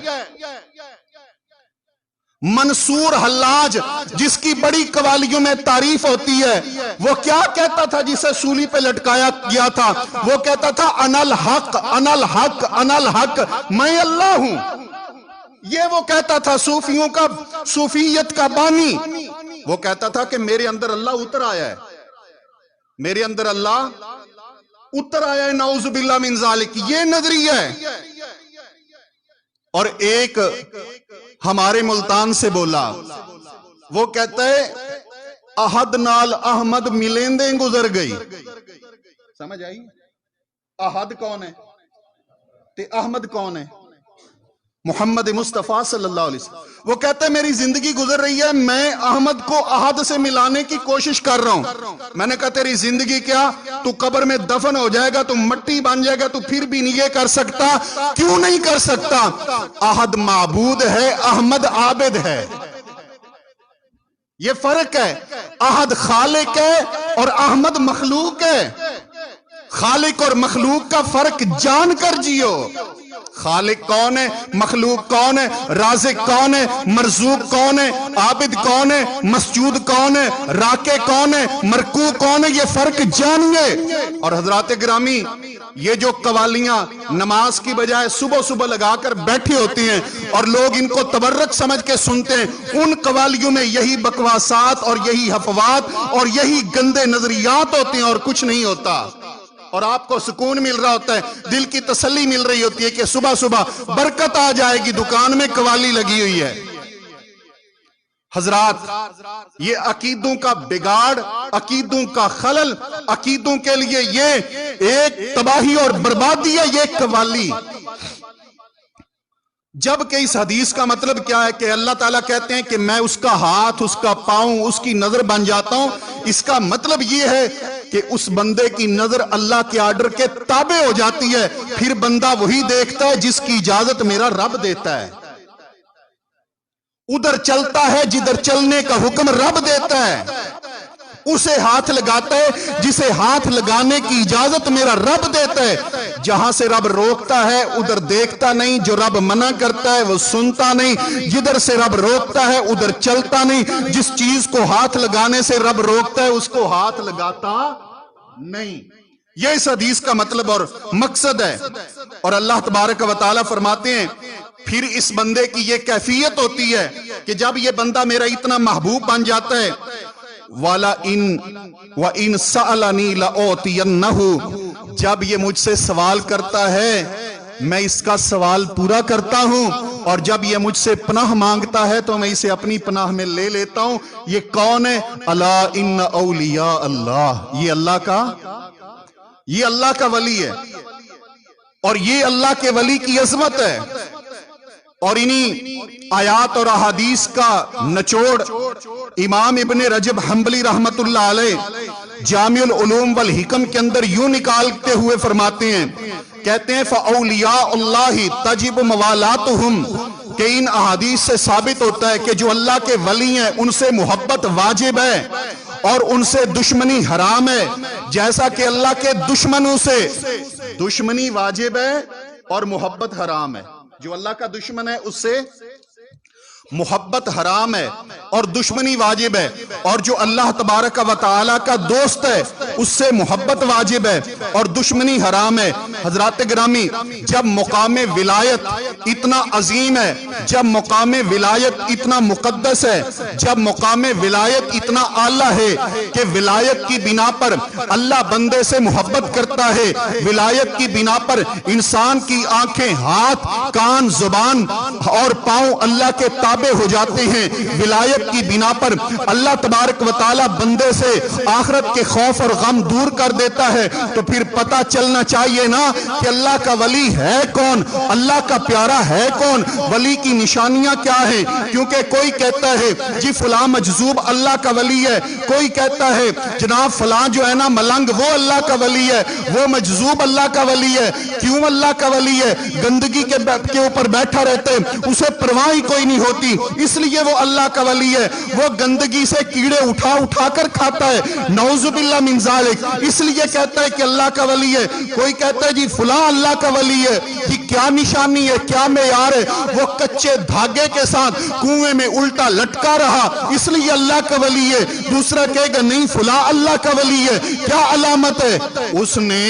منصور حلاج جس کی بڑی قوالیوں میں تعریف ہوتی ہے، وہ کیا کہتا تھا جسے سولی پہ لٹکایا گیا تھا؟ وہ کہتا تھا انا الحق انا الحق انا الحق، میں اللہ ہوں۔ یہ وہ کہتا تھا صوفیوں کا، صوفیت کا بانی۔ وہ کہتا تھا کہ میرے اندر اللہ اتر آیا ہے، میرے اندر اللہ اتر آیا ہے، نعوذ باللہ من ذالک، یہ نظریہ ہے۔ اور ایک ہمارے ملتان سے بولا، وہ کہتا ہے احد نال احمد ملیندیں گزر گئی۔ سمجھ آئی؟ احد کون ہے تے احمد کون ہے؟ محمد مصطفیٰ صلی اللہ علیہ وسلم۔ وہ کہتا ہے میری زندگی گزر رہی ہے، میں احمد کو احد سے ملانے کی کوشش کر رہا ہوں۔ میں نے کہا تیری زندگی کیا؟ تو قبر میں دفن ہو جائے گا، تو مٹی بن جائے گا، تو پھر بھی نہیں یہ کر سکتا۔ کیوں نہیں کر سکتا؟ احد معبود ہے، احمد عابد ہے، یہ فرق ہے۔ احد خالق ہے اور احمد مخلوق ہے۔ خالق اور مخلوق کا فرق جان کر جیو۔ خالق کون ہے، مخلوق کون ہے، رازق کون ہے، مرزوق کون ہے، عابد کون ہے، مسجود کون ہے، راکع کون ہے، مرکوع کون ہے، یہ فرق جانیے۔ اور حضرات گرامی، یہ جو قوالیاں نماز کی بجائے صبح صبح لگا کر بیٹھی ہوتی ہیں اور لوگ ان کو تبرک سمجھ کے سنتے ہیں، ان قوالیوں میں یہی بکواسات اور یہی حفوات اور یہی گندے نظریات ہوتے ہیں اور کچھ نہیں ہوتا۔ اور آپ کو سکون مل رہا ہوتا ہے، دل کی تسلی مل رہی ہوتی ہے کہ صبح صبح برکت آ جائے گی، دکان میں قوالی لگی ہوئی ہے۔ حضرات، یہ عقیدوں کا بگاڑ، عقیدوں کا خلل، عقیدوں کے لیے یہ ایک تباہی اور بربادی ہے، یہ قوالی۔ جبکہ اس حدیث کا مطلب کیا ہے کہ اللہ تعالیٰ کہتے ہیں کہ میں اس کا ہاتھ، اس کا پاؤں، اس کی نظر بن جاتا ہوں۔ اس کا مطلب یہ ہے کہ اس بندے کی نظر اللہ کے آرڈر کے تابع ہو جاتی ہے، پھر بندہ وہی دیکھتا ہے جس کی اجازت میرا رب دیتا ہے، ادھر چلتا ہے جدھر چلنے کا حکم رب دیتا ہے، اسے ہاتھ لگاتا ہے جسے ہاتھ لگانے کی اجازت میرا رب دیتا ہے۔ جہاں سے رب روکتا ہے ادھر دیکھتا نہیں، جو رب منع کرتا ہے وہ سنتا نہیں، جدھر سے رب روکتا ہے ادھر چلتا نہیں، جس چیز کو ہاتھ لگانے سے رب روکتا ہے اس کو ہاتھ لگاتا نہیں۔ یہ اس حدیث کا مطلب اور مقصد ہے۔ اور اللہ تبارک و تعالیٰ فرماتے ہیں پھر اس بندے کی یہ کیفیت ہوتی ہے کہ جب یہ بندہ میرا اتنا محبوب بن جاتا ہے، وَإِن سَأَلَنِي لَأُعْطِيَنَّهُ، جب یہ مجھ سے سوال کرتا ہے میں اس کا سوال پورا کرتا ہوں، اور جب یہ مجھ سے پناہ مانگتا ہے تو میں اسے اپنی پناہ میں لے لیتا ہوں۔ یہ کون ہے؟ الا ان اولیاء اللہ، یہ اللہ کا ولی ہے، اور یہ اللہ کے ولی کی عظمت ہے۔ اور انہی آیات اور احادیث کا نچوڑ امام ابن رجب حنبلی رحمت اللہ علیہ جامع العلوم والحکم کے اندر یوں نکالتے ہوئے فرماتے ہیں، کہتے ہیں فَأَوْلِيَاءُ اللَّهِ تَجِبُ مَوَالَاتُهُمْ، کہ ان احادیث سے ثابت ہوتا ہے کہ جو اللہ کے ولی ہیں ان سے محبت واجب ہے اور ان سے دشمنی حرام ہے، جیسا کہ اللہ کے دشمنوں سے دشمنی واجب ہے اور محبت حرام ہے۔ جو اللہ کا دشمن ہے اس سے محبت حرام ہے اور دشمنی واجب ہے، اور جو اللہ تبارک و تعالیٰ کا دوست ہے اس سے محبت واجب ہے اور دشمنی حرام ہے۔ حضرات گرامی، جب مقام ولایت اتنا عظیم ہے، جب مقام ولایت اتنا مقدس ہے، جب مقام ولایت اتنا اعلیٰ ہے کہ ولایت کی بنا پر اللہ بندے سے محبت کرتا ہے، ولایت کی بنا پر انسان کی آنکھیں، ہاتھ، کان، زبان اور پاؤں اللہ کے تابع ہو جاتے ہیں، ولایت کی بنا پر اللہ تبارک و تعالی بندے سے آخرت کے خوف اور غم دور کر دیتا ہے، تو پھر پتہ چلنا چاہیے نا کہ اللہ کا ولی ہے کون، اللہ کا پیارا ہے کون، ولی کی نشانیاں کیا ہیں۔ کیونکہ کوئی کہتا ہے جی فلاں مجذوب اللہ کا ولی ہے، کوئی کہتا ہے جناب فلاں جو ہے نا ملنگ وہ اللہ کا ولی ہے، وہ مجذوب اللہ کا ولی ہے۔ کیوں اللہ کا ولی ہے؟ گندگی کے اوپر بیٹھا رہتے اسے پرواہ ہی کوئی نہیں ہوتی، اس لیے وہ اللہ کا ولی ہے۔ وہ گندگی سے کیڑے اٹھا کر کھاتا ہے، نعوذ باللہ من ذالک، اس لیے کہتا ہے کہ اللہ کا ولی ہے۔ کوئی کہتا ہے جی فلاں اللہ کا ولی ہے، کہ کیا نشانی ہے، کیا معیار ہے؟ وہ کچے دھاگے کے ساتھ کنویں میں الٹا لٹکا رہا اس لیے اللہ کا ولی ہے۔ دوسرا کہے گا نہیں فلاں اللہ کا ولی ہے، کیا علامت ہے؟ اس نے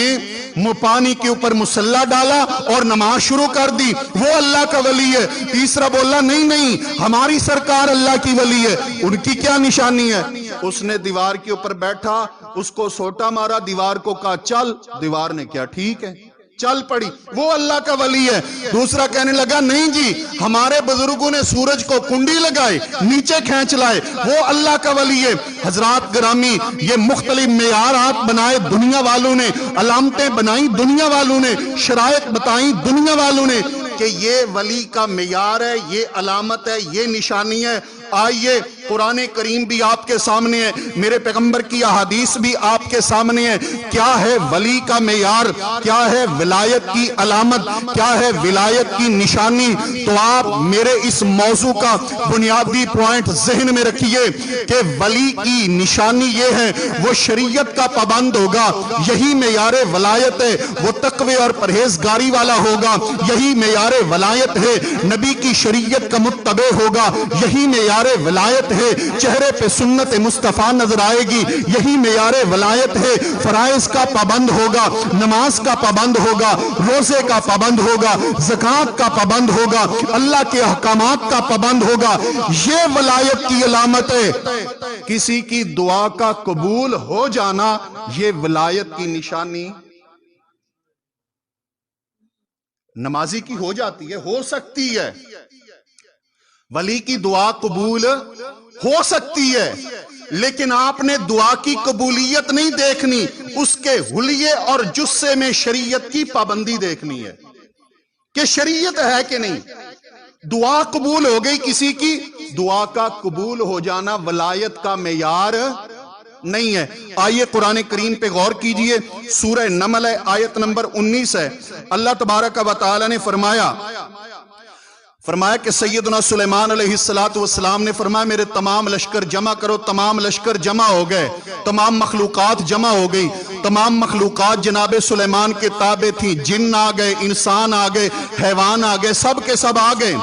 پانی کے اوپر مسلح ڈالا اور نماز شروع کر دی، وہ اللہ کا ولی ہے۔ تیسرا بولا نہیں ہماری سرکار اللہ کی ولی ہے، ان کی کیا نشانی ہے؟ اس نے دیوار کے اوپر بیٹھا، اس کو سوٹا مارا، دیوار کو کہا چل، دیوار نے کیا ٹھیک ہے، چل پڑی، وہ اللہ کا ولی ہے۔ دوسرا کہنے لگا نہیں جی ہمارے بزرگوں نے سورج کو کنڈی لگائے نیچے کھینچ لائے، وہ اللہ کا ولی ہے۔ حضرات گرامی، یہ مختلف معیارات بنائے دنیا والوں نے، علامتیں بنائی دنیا والوں نے، شرائط بتائیں دنیا والوں نے کہ یہ ولی کا معیار ہے، یہ علامت ہے، یہ نشانی ہے۔ آئیے قرآن کریم بھی آپ کے سامنے ہے، میرے پیغمبر کی احادیث بھی آپ کے سامنے ہے۔ کیا ہے ولی کا معیار، کیا ہے ولایت کی علامت، کیا ہے ولایت کی نشانی؟ تو آپ میرے اس موضوع کا بنیادی پوائنٹ ذہن میں رکھیے کہ ولی کی نشانی یہ ہے، وہ شریعت کا پابند ہوگا، یہی معیار ولایت ہے، وہ تقوی اور پرہیزگاری والا ہوگا، یہی معیار ولایت ہے، نبی کی شریعت کا متبع ہوگا، یہی معیار ولایت ہے، چہرے پہ سنت مصطفیٰ نظر آئے گی، یہی معیار ولایت ہے، فرائض کا پابند ہوگا، نماز کا پابند ہوگا، روزے کا پابند ہوگا، زکوٰۃ کا پابند ہوگا، اللہ کے احکامات کا پابند ہوگا۔ یہ ولایت کی علامت ہے۔ کسی کی دعا کا قبول ہو جانا یہ ولایت کی نشانی نمازی کی ہو جاتی ہے، ہو سکتی ہے، ولی کی دعا قبول ہو سکتی ہے، لیکن آپ نے دعا کی قبولیت نہیں دیکھنی، اس کے حلیے اور جثے میں شریعت کی پابندی دیکھنی ہے کہ شریعت ہے کہ نہیں۔ دعا قبول ہو گئی کسی کی، دعا کا قبول ہو جانا ولایت کا معیار نہیں ہے۔ آئیے قرآن کریم پہ غور کیجئے، سورہ نمل ہے، آیت نمبر 19 ہے۔ اللہ تبارک و تعالی نے فرمایا کہ سیدنا سلیمان علیہ السلام نے فرمایا میرے تمام لشکر جمع کرو۔ تمام لشکر جمع ہو گئے، تمام مخلوقات جمع ہو گئی، تمام مخلوقات جناب سلیمان کے تابع تھیں، جن آ گئے، انسان آ گئے، حیوان آ گئے، سب کے سب آ گئے۔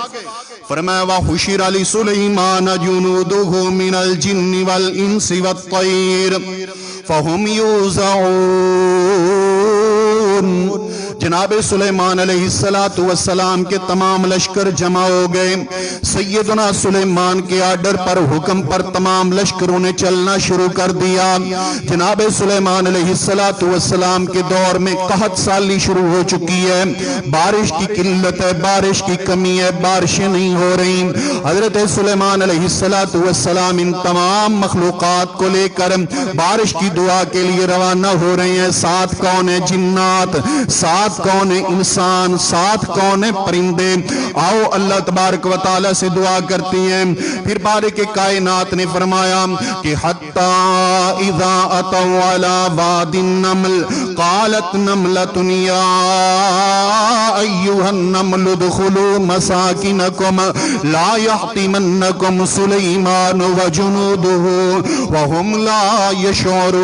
فرمایا وَحُشِرَ لِسُلَيْمَانَ جُنُودُهُ مِنَ الْجِنِّ وَالْإِنسِ وَالطَّيْرِ فَهُمْ يُوزَعُونَ۔ جناب سلیمان علیہ السلام کے تمام لشکر جمع ہو گئے، سیدنا سلیمان کے آرڈر پر، حکم پر تمام لشکروں نے چلنا شروع کر دیا۔ جناب سلیمان علیہ السلام کے دور میں قحط سالی شروع ہو چکی ہے، بارش کی قلت ہے، بارش کی کمی ہے، بارشیں نہیں ہو رہی۔ حضرت سلیمان علیہ السلام ان تمام مخلوقات کو لے کر بارش کی دعا کے لیے روانہ ہو رہے ہیں۔ ساتھ کون ہے؟ جنات، ساتھ کون ہے؟ انسان، ساتھ کون ہے؟ پرندے۔ آؤ اللہ تبارک و تعالی سے دعا کرتی ہیں۔ پھر بارک کائنات نے فرمایا کہ حَتَّى إِذَا أَتَوْا عَلَى وَادِ النَّمْلِ قَالَتْ نَمْلَةٌ يَا أَيُّهَا النَّمْلُ ادْخُلُوا مَسَاكِنَكُمْ لَا يَحْطِمَنَّكُمْ سُلَيْمَانُ وَجُنُودُهُ وَهُمْ لَا يَشْعُرُونَ۔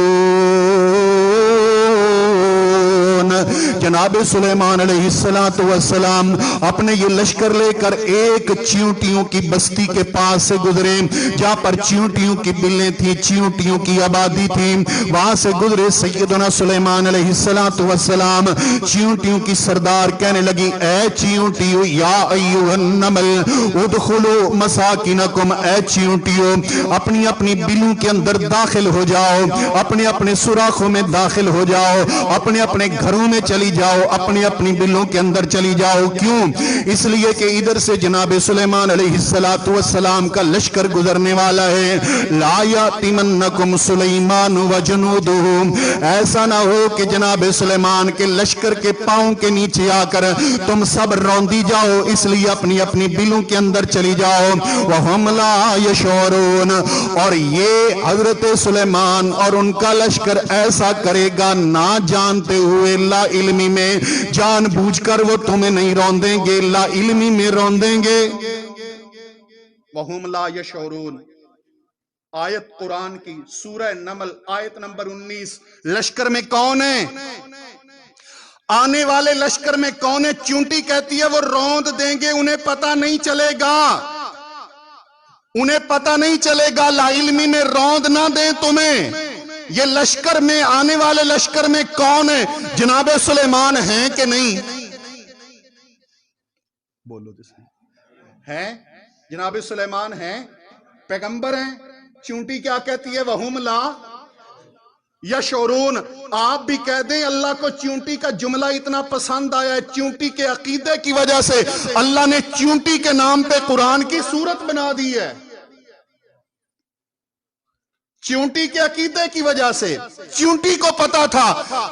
جناب سلیمان علیہ السلام اپنے یہ لشکر لے کر ایک چیونٹیوں کی بستی کے پاس سے گزرے، جہاں پر چیونٹیوں کی بلیں تھیں، چیونٹیوں کی آبادی تھی، وہاں سے گزرے۔ سیدنا سلیمان علیہ السلام چیونٹیوں کی سردار کہنے لگی اے چیونٹیوں، یا ایوہ النمل ادخلوا مساکنکم، اے چیونٹیوں اپنی اپنی بلوں کے اندر داخل ہو جاؤ، اپنے اپنے سوراخوں میں داخل ہو جاؤ، اپنے اپنے گھروں میں چلی جاؤ، اپنی اپنی بلوں کے اندر چلی جاؤ۔ کیوں؟ اس لیے کہ ادھر سے جناب سلیمان علیہ السلام کا لشکر گزرنے والا ہے۔ لا یاتمنکم سلیمان وجنودہ، ایسا نہ ہو کہ جناب سلیمان کے لشکر کے پاؤں کے نیچے آ کر تم سب روندی جاؤ، اس لیے اپنی اپنی بلوں کے اندر چلی جاؤ۔ وہم لا یشعرون، اور یہ حضرت سلیمان اور ان کا لشکر ایسا کرے گا نہ جانتے ہوئے، لا علمی میں، جان بوجھ کر وہ تمہیں نہیں روندیں گے، لا علمی میں روندیں گے۔ وَهُمْ لَا يَشْعُرُونَ، آیت قرآن کی سورہ نمل آیت نمبر 19۔ لشکر میں کون ہے؟ آنے والے لشکر میں کون ہے؟ چونٹی کہتی ہے وہ روند دیں گے، انہیں پتہ نہیں چلے گا، انہیں پتہ نہیں چلے گا، لا علمی میں روند نہ دیں تمہیں۔ یہ لشکر میں، آنے والے لشکر میں کون ہے؟ جناب سلیمان ہیں کہ نہیں؟ بولو جس ہیں، جناب سلیمان ہیں، پیغمبر ہیں۔ چونٹی کیا کہتی ہے؟ وَهُمْ لَا یشعرون۔ آپ بھی کہہ دیں اللہ کو چونٹی کا جملہ اتنا پسند آیا ہے، چونٹی کے عقیدے کی وجہ سے اللہ نے چونٹی کے نام پہ قرآن کی سورت بنا دی ہے، چونٹی کے عقیدے کی وجہ سے۔ چونٹی کو پتا تھا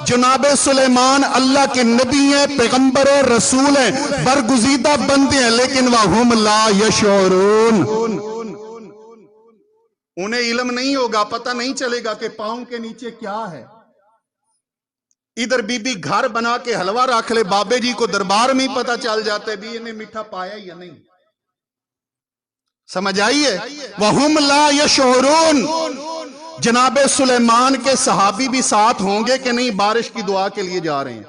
جناب سلیمان اللہ کے نبی ہیں، پیغمبر ہیں، رسول ہیں، برگزیدہ بندے ہیں، لیکن وَهُمْ لَا يَشْعُرُونَ، انہیں علم نہیں ہوگا، پتہ نہیں چلے گا کہ پاؤں کے نیچے کیا ہے۔ ادھر بی بی گھر بنا کے حلوہ رکھ لے، بابے جی کو دربار میں ہی پتہ چل جاتا ہے بھی انہیں میٹھا پایا یا نہیں۔ سمجھ آئیے؟ وَهُمْ لَا يَشْعُرُونَ۔ جناب سلیمان کے صحابی بھی ساتھ ہوں گے کہ نہیں بارش کی دعا کے لیے جا رہے ہیں؟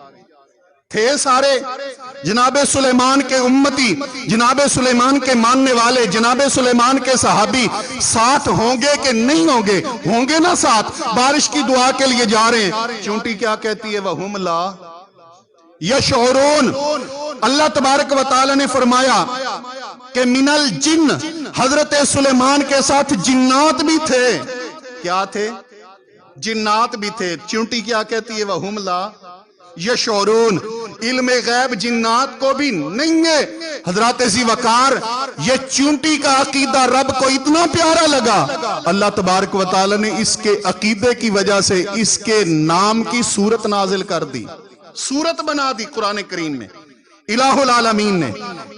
تھے سارے جناب سلیمان کے امتی، جناب سلیمان کے ماننے والے، جناب سلیمان کے صحابی ساتھ ہوں گے کہ نہیں ہوں گے؟ ہوں گے نا ساتھ، بارش کی دعا کے لیے جا رہے ہیں۔ چونٹی کیا کہتی ہے؟ وَهُمْ لَا يَشْعُرُونَ۔ اللہ تبارک و تعالی نے فرمایا کہ من الجن، حضرت سلیمان کے ساتھ جنات بھی تھے۔ کیا تھے؟ جنات بھی تھے۔ چونٹی کیا کہتی ہے؟ وَهُمْ لَا یشعرون۔ علم غیب جنات کو بھی نہیں ہے۔ حضرات ذی وقار، یہ چونٹی کا عقیدہ رب کو اتنا پیارا لگا، اللہ تبارک و تعالی نے اس کے عقیدے کی وجہ سے اس کے نام کی صورت نازل کر دی، صورت بنا دی قرآن کریم میں الہ العالمین نے۔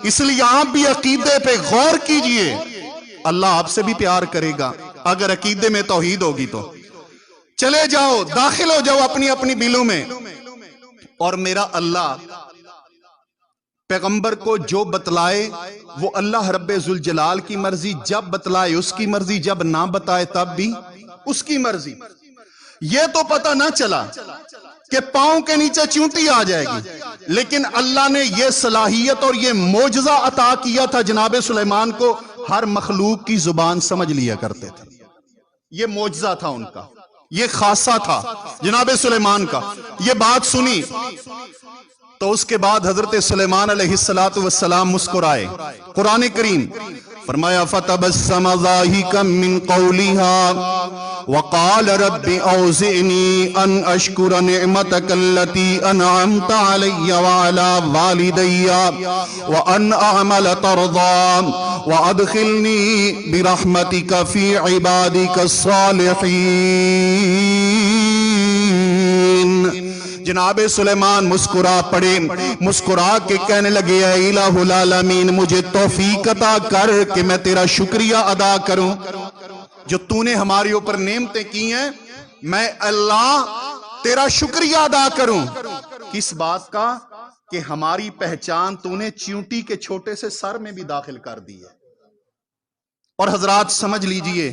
اس لیے آپ بھی عقیدے پہ غور کیجئے، اللہ آپ سے بھی پیار کرے گا اگر عقیدے میں توحید ہوگی تو۔ چلے جاؤ، داخل ہو جاؤ اپنی اپنی بلوں میں، اور میرا اللہ پیغمبر کو جو بتلائے وہ اللہ رب ذوالجلال کی مرضی، جب بتلائے اس کی مرضی، جب نہ بتائے تب بھی اس کی مرضی۔ یہ تو پتہ نہ چلا کہ پاؤں کے نیچے چونٹی آ جائے گی، لیکن اللہ نے یہ صلاحیت اور یہ معجزہ عطا کیا تھا جناب سلیمان کو، ہر مخلوق کی زبان سمجھ لیا کرتے تھے۔ یہ معجزہ تھا ان کا، یہ خاصہ تھا جناب سلیمان کا۔ یہ بات سنی تو اس کے بعد حضرت سلیمان علیہ السلام مسکرائے۔ قرآن کریم فرمایا فَتَبَسَّمَ ضَاحِكًا مِّن قَوْلِهَا وَقَالَ رَبِّ أَوْزِعْنِي أَنْ أَشْكُرَ نِعْمَتَكَ الَّتِي أَنْعَمْتَ عَلَيَّ وَعَلَى وَالِدَيَّ وَأَنْ أَعْمَلَ تَرْضَىٰ وَأَدْخِلْنِي بِرَحْمَتِكَ فِي عِبَادِكَ الصَّالِحِينَ۔ جناب سلیمان مسکرا پڑے، مسکرا کے کہنے لگے اے الہ العالمین، مجھے توفیق عطا کر کہ میں تیرا شکریہ ادا کروں جو تو نے ہمارے اوپر نعمتیں کی ہیں، میں اللہ تیرا شکریہ ادا کروں۔ کس بات کا؟ کہ ہماری پہچان تو نے چیونٹی کے چھوٹے سے سر میں بھی داخل کر دی ہے۔ اور حضرات سمجھ لیجئے،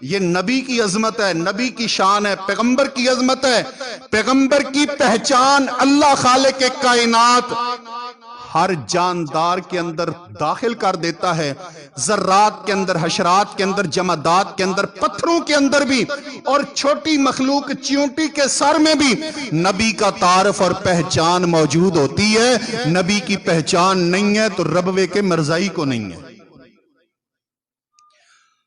یہ نبی کی عظمت ہے، نبی کی شان ہے، پیغمبر کی عظمت ہے۔ پیغمبر کی پہچان اللہ خالق کائنات ہر جاندار کے اندر داخل کر دیتا ہے، ذرات کے اندر، حشرات کے اندر، جمادات کے اندر، پتھروں کے اندر بھی، اور چھوٹی مخلوق چیونٹی کے سر میں بھی نبی کا تعارف اور پہچان موجود ہوتی ہے۔ نبی کی پہچان نہیں ہے تو ربوے کے مرزائی کو نہیں ہے۔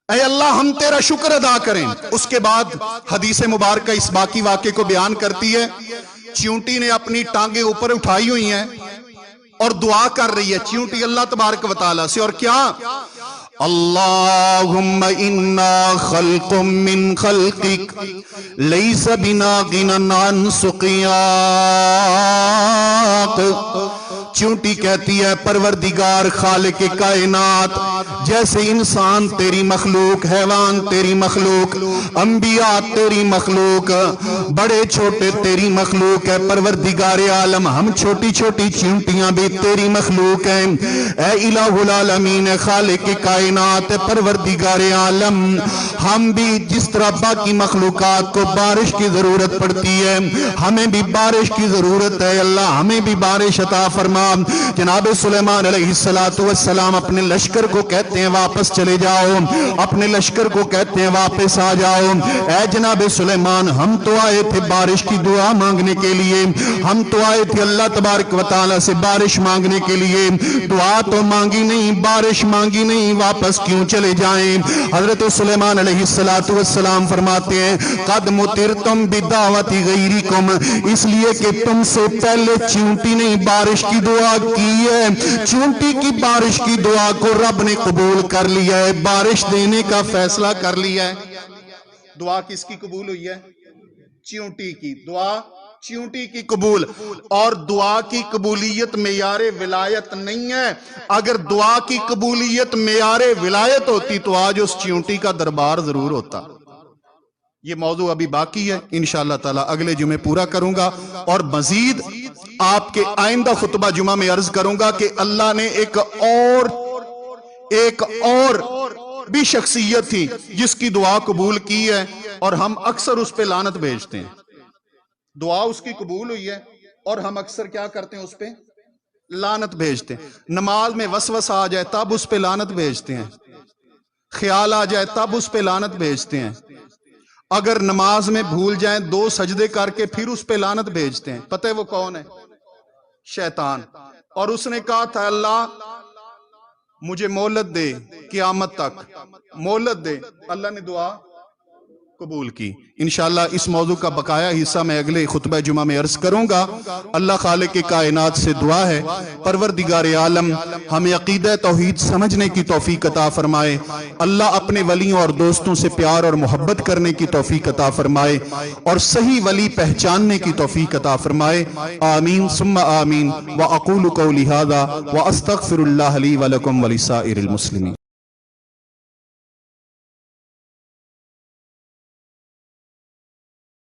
اے اللہ ہم تیرا شکر ادا کریں۔ اس کے بعد حدیث مبارکہ اس باقی واقعے کو بیان کرتی ہے، چیونٹی نے اپنی ٹانگیں اوپر اٹھائی ہوئی ہیں اور دعا کر رہی ہے چیونٹی اللہ تبارک و تعالیٰ سے، اور کیا؟ اللہم انا خلق من خلقک لیس بنا غنی عن سقیاک۔ چونٹی کہتی ہے پروردگار خالق کائنات، جیسے انسان تیری مخلوق، حیوان تیری مخلوق، انبیاء تیری مخلوق، بڑے چھوٹے تیری مخلوق ہے پروردگار عالم، ہم چھوٹی چھوٹی چونٹیاں بھی تیری مخلوق ہیں۔ اے الہ العالمین خالق کائنات پروردگار عالم، ہم بھی جس طرح باقی مخلوقات کو بارش کی ضرورت پڑتی ہے، ہمیں بھی بارش کی ضرورت ہے، اللہ ہمیں بھی بارش عطا فرما۔ جناب سلیمان علیہ السلام اپنے لشکر کو کہتے ہیں واپس چلے جاؤ، اپنے لشکر کو کہتے ہیں واپس آ جاؤ۔ اے جناب سلیمان، ہم تو آئے تھے بارش کی دعا مانگنے کے لیے، ہم تو آئے تھے اللہ تبارک و تعالیٰ سے بارش مانگنے کے لیے، دعا تو مانگی نہیں، بارش مانگی نہیں، واپس کیوں چلے جائیں؟ حضرت سلیمان علیہ السلام فرماتے ہیں قد مطرتم بدعوت غیرکم، اس لیے کہ تم سے پہلے چونٹی نے بارش کی دعا کی ہے، چونٹی کی بارش کی دعا کو رب نے قبول کر لیا ہے، بارش دینے کا فیصلہ کر لیا ہے۔ دعا کس کی قبول ہوئی ہے؟ چیونٹی کی۔ دعا چیونٹی کی قبول. اور دعا کی قبولیت معیار ولایت نہیں ہے. اگر دعا کی قبولیت معیار ولایت ہوتی تو آج اس چیونٹی کا دربار ضرور ہوتا. یہ موضوع ابھی باقی ہے، انشاءاللہ تعالی اگلے جمعے پورا کروں گا، اور مزید آپ کے آئندہ خطبہ جمعہ میں عرض کروں گا کہ اللہ نے ایک اور بھی شخصیت تھی جس کی دعا قبول کی ہے، اور ہم اکثر اس پہ لعنت بھیجتے ہیں. دعا اس کی قبول ہوئی ہے اور ہم اکثر کیا کرتے ہیں؟ اس پہ لعنت بھیجتے ہیں. نماز میں وسوسہ آ جائے تب اس پہ لعنت بھیجتے ہیں، خیال آ جائے تب اس پہ لعنت بھیجتے ہیں، اگر نماز میں بھول جائیں 2 سجدے کر کے پھر اس پہ لعنت بھیجتے ہیں. پتہ ہے وہ کون ہے؟ شیطان. اور اس نے کہا تھا اللہ مجھے مہلت دے، قیامت تک مہلت دے. اللہ نے دعا قبول کی. انشاءاللہ اس موضوع کا بقایا حصہ میں اگلے خطبہ جمعہ میں عرض کروں گا. اللہ خالق کائنات سے دعا ہے پروردگار عالم ہمیں عقیدہ توحید سمجھنے کی توفیق عطا فرمائے. اللہ اپنے ولیوں اور دوستوں سے پیار اور محبت کرنے کی توفیق عطا فرمائے اور صحیح ولی پہچاننے کی توفیق عطا فرمائے. آمین ثم آمین. وأقول قولی ھذا وأستغفر اللہ لی ولکم ولسائر المسلمین.